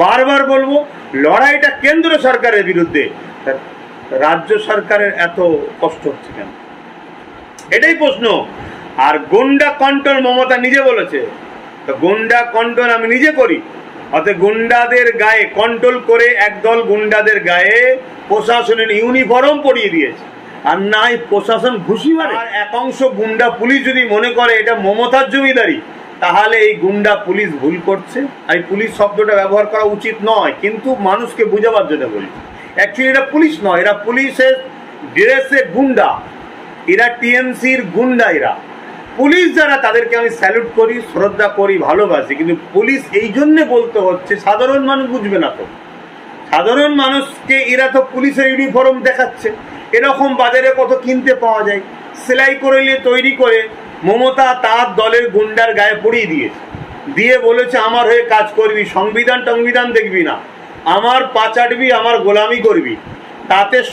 বারবার বলবো, লড়াইটা কেন্দ্র সরকারের বিরুদ্ধে, রাজ্য সরকারের এত কষ্ট হচ্ছে কেন, এটাই প্রশ্ন। আর গুন্ডা কন্ট্রোল মমতা নিজে বলেছে, তো গুন্ডা কন্ট্রোল আমি নিজে করি, অর্থাৎ গুন্ডাদের গায়ে কন্ট্রোল করে একদল গুন্ডাদের গায়ে প্রশাসনের ইউনিফর্ম পরিয়ে দিয়েছে, আর নাই প্রশাসন ঘুষি মারে। আর এক অংশ গুন্ডা পুলিশ যদি মনে করে এটা মমতার জমিদারি, তাহলে এই গুন্ডা পুলিশ ভুল করছে। আমি পুলিশ শব্দটা ব্যবহার করা উচিত নয়, কিন্তু মানুষকে বোঝাবার জন্য বলি। অ্যাকচুয়ালি এরা পুলিশ নয়, এরা পুলিশের ড্রেসে গুন্ডা, এরা টিএমসির গুন্ডা। এরা পুলিশ যারা, তাদেরকে আমি স্যালুট করি, শ্রদ্ধা করি, ভালোবাসি, কিন্তু পুলিশ এই জন্যে বলতে হচ্ছে সাধারণ মানুষ বুঝবে না তো। সাধারণ মানুষকে এরা তো পুলিশের ইউনিফর্ম দেখাচ্ছে, এরকম বাজারে কত কিনতে পাওয়া যায়, সেলাই করে নিয়ে তৈরি করে মমতা তার দলের গুন্ডার গায়ে পরিয়ে দিয়েছে, দিয়ে বলেছে আমার হয়ে কাজ করবি, সংবিধান টংবিধান দেখবি না, আমার পা চাটবি, আমার গোলামি করবি। তাতে